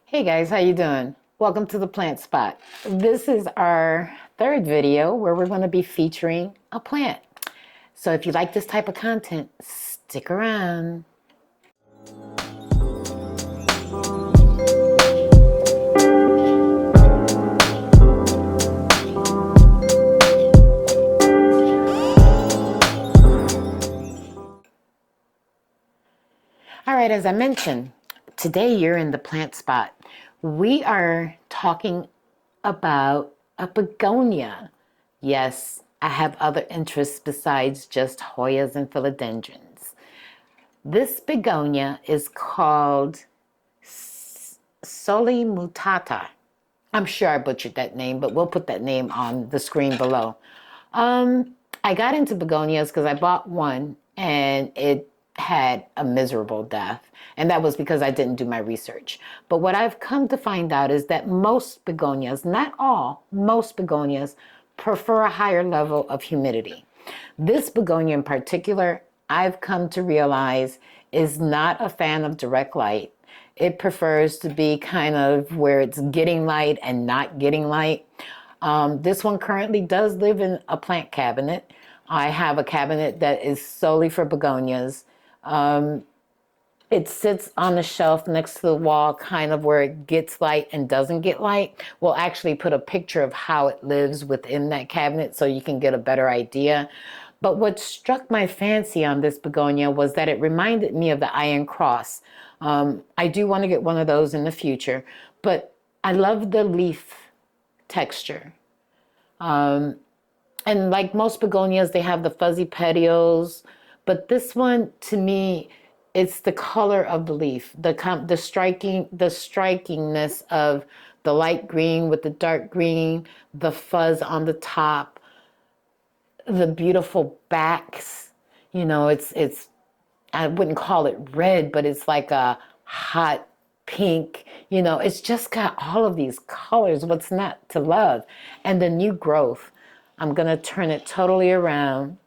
Hey guys, how you doing? Welcome to the Plant Spot. This is our third video where we're going to be featuring a plant. So if you like this type of content, stick around. All right, as I mentioned, today you're in the Plant Spot. We are talking about a begonia. Yes, I have other interests besides just Hoyas and philodendrons. This begonia is called Solimutata. I'm sure I butchered that name, but we'll put that name on the screen below. I got into begonias because I bought one and it had a miserable death. And that was because I didn't do my research. But what I've come to find out is that most begonias, not all, most begonias prefer a higher level of humidity. This begonia in particular, I've come to realize is not a fan of direct light. It prefers to be kind of where it's getting light and not getting light. This one currently does live in a plant cabinet. I have a cabinet that is solely for begonias. It sits on the shelf next to the wall, kind of where it gets light and doesn't get light. We'll actually put a picture of how it lives within that cabinet so you can get a better idea. But what struck my fancy on this begonia was that it reminded me of the Iron Cross. I do want to get one of those in the future, but I love the leaf texture. And like most begonias, they have the fuzzy petioles, but this one, to me, it's the color of the leaf, the strikingness of the light green with the dark green, the fuzz on the top, the beautiful backs. You know, it's I wouldn't call it red, but it's like a hot pink. You know, it's just got all of these colors. What's not to love? And the new growth. I'm going to turn it totally around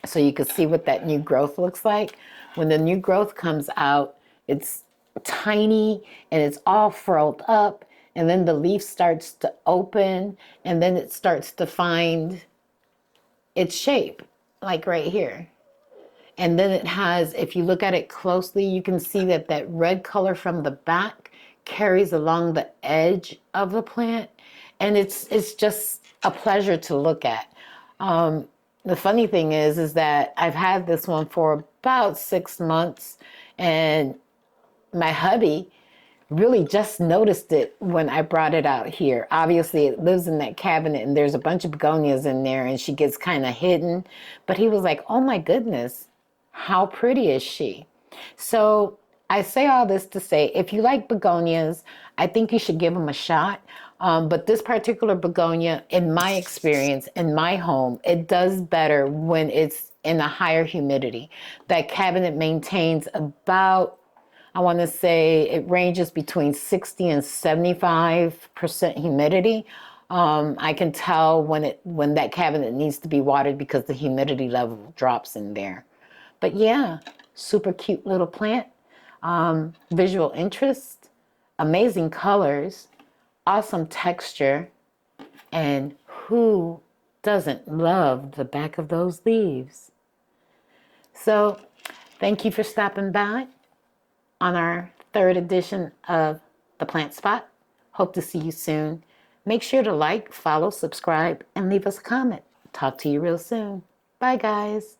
so you can see what that new growth looks like. When the new growth comes out, it's tiny and it's all furled up, and then the leaf starts to open, and then it starts to find its shape, like right here. And then it has, if you look at it closely, you can see that that red color from the back carries along the edge of the plant. And it's just a pleasure to look at. The funny thing is that I've had this one for about 6 months, and my hubby really just noticed it when I brought it out here. Obviously, it lives in that cabinet, and there's a bunch of begonias in there, and she gets kind of hidden. But he was like, oh my goodness, how pretty is she? So I say all this to say, if you like begonias, I think you should give them a shot. But this particular begonia, in my experience, in my home, it does better when it's in a higher humidity. That cabinet maintains about, I want to say it ranges between 60 and 75% humidity. I can tell when that cabinet needs to be watered because the humidity level drops in there. But yeah, super cute little plant. Visual interest, amazing colors, awesome texture, and who doesn't love the back of those leaves? So thank you for stopping by on our third edition of The Plant Spot. Hope to see you soon. Make sure to like, follow, subscribe, and leave us a comment. Talk to you real soon. Bye, guys.